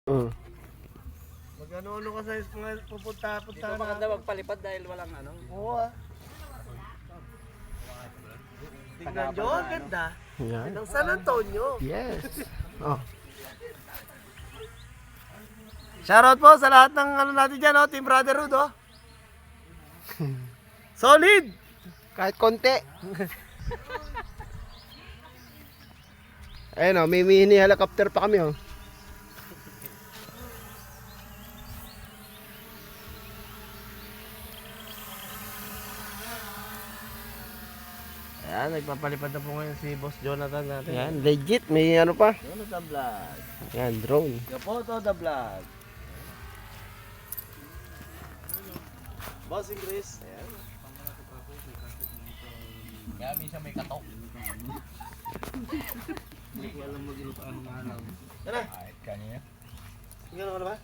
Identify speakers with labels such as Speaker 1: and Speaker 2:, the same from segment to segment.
Speaker 1: Mag-ano ka sa mga pupunta
Speaker 2: Dito maganda magpalipad dahil walang ano.
Speaker 1: Oo ah. Tingnan nyo, ang ganda.
Speaker 3: Yan.
Speaker 1: Ng San Antonio.
Speaker 3: Yes. Oh.
Speaker 1: Shoutout po sa lahat ng ano natin dyan, oh, Team Brotherhood, oh. Solid!
Speaker 3: Kahit konti. Ayun oh, may mini helicopter pa kami oh.
Speaker 1: Ayan, nagpapalipad na po ngayon si Boss Jonathan natin.
Speaker 3: Yan, legit. May ano pa.
Speaker 1: Jonathan Vlog.
Speaker 3: Yan, drone.
Speaker 1: Kapoto the Vlog. Bossing Chris. Ayan.
Speaker 2: Kaya minsan may katok.
Speaker 1: Hindi ko alam mag-iluto ang alam. Tara.
Speaker 2: Kahit kanina.
Speaker 1: Tingnan ko na ba?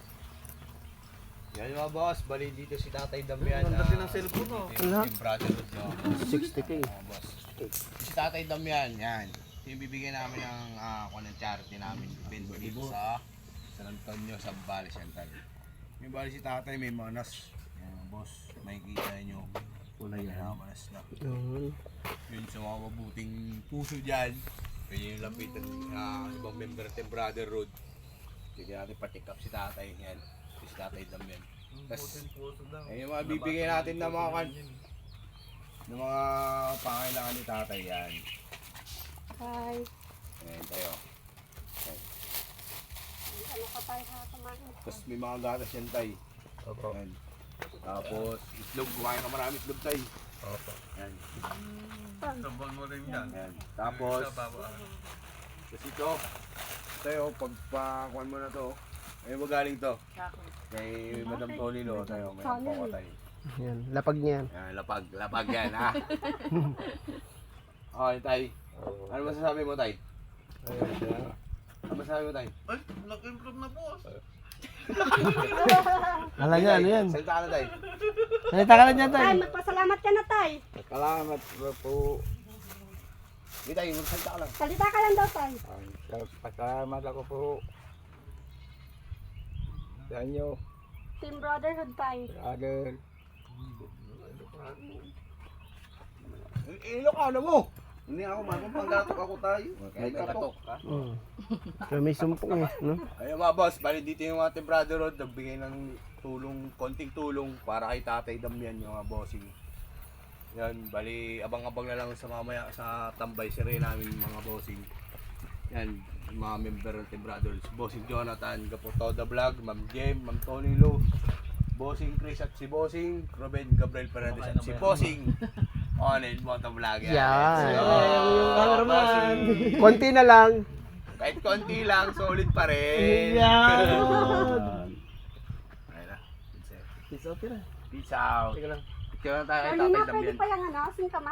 Speaker 2: Yan yung mga boss, bali dito si Tatay Damian.
Speaker 1: Ganda din ang cellphone, oh.
Speaker 3: Wala.
Speaker 2: Yung brotherhood nyo.
Speaker 3: 60k.
Speaker 2: Mga boss. Si Tatay Damian, yan. Yung bibigyan namin ng kung anong charity namin. Event dito sa San Antonio, sa Bali Central. Yung bali si Tatay may manas. Yan mga boss, makikita nyo. Kulay yan. Manas na. Yun sa mga mabuting puso dyan. Pwede yung lapitan ibang member ng Brotherhood. Pwede natin patik up si Tatay. Yan. Si Tatay Damian. Tapos, yung mga bibigyan natin ng mga pangailangan ni Tatay yan.
Speaker 4: Hi.
Speaker 2: Ayan tayo.
Speaker 4: Ano ka tayo kumain?
Speaker 2: Tapos may mga gatas yan tay. Opo. Ayan. Tapos itlog, kumain ka marami itlog tay. Opo. Ayan.
Speaker 5: Sabon mo rin yan.
Speaker 2: Ayan. Tapos,
Speaker 5: Sa baba.
Speaker 2: kasi ito, tayo, pagpakuan mo na to, ay magaling to. Kay Madam Tonilo, tayo, may pako tayo.
Speaker 3: Yan, lapag niya yan.
Speaker 2: Yan, lapag yan ha. Okay tay. Ano masasabi mo tay? Ano masasabi mo tay?
Speaker 5: Ay, nag-improve na boss.
Speaker 3: Alam niya, ano yan?
Speaker 2: Salita ka na tay.
Speaker 3: Salita ka na dyan,
Speaker 4: Tay,
Speaker 3: tay.
Speaker 4: magpasalamat ka na, Tay.
Speaker 2: Salamat po. Hindi tayo, magsalita ka lang.
Speaker 4: Salita ka lang daw, Tay.
Speaker 2: Pasalamat ako po sa inyo,
Speaker 4: Team Brotherhood, Tay.
Speaker 2: brother. Ilocano mo! Hindi ako mapapanggatok ako tayo. May katok ka.
Speaker 3: Pero may sumpong eh, no?
Speaker 2: Ayun mga boss, bali dito yung ating brotherhood, nagbigay ng tulong, konting tulong para kay Tatay Damian yung mga bossing. Yan, bali abang-abang na lang sa mamaya sa tambay sire namin mga bossing. Yan, yung mga member ng Team Brothers, Bossing Jonathan, Kapoto the Vlog, Ma'am Jem, Ma'am Tony Lo, Bossing Chris at si Bossing, Ruben Gabriel Paredes at si Bossing. Onel Moto Vlog yan.
Speaker 3: Yan.
Speaker 2: Bossing.
Speaker 3: Konti na lang.
Speaker 2: Kahit konti lang, solid pa rin.
Speaker 3: Yan.
Speaker 2: Ayun na.
Speaker 3: It's okay na.
Speaker 2: Peace out.
Speaker 3: Teka lang.
Speaker 2: Ikaw na tayo kay
Speaker 4: Kanina,
Speaker 2: Tatay
Speaker 4: pwede
Speaker 2: Damian.
Speaker 4: pa yung ano, singkamas.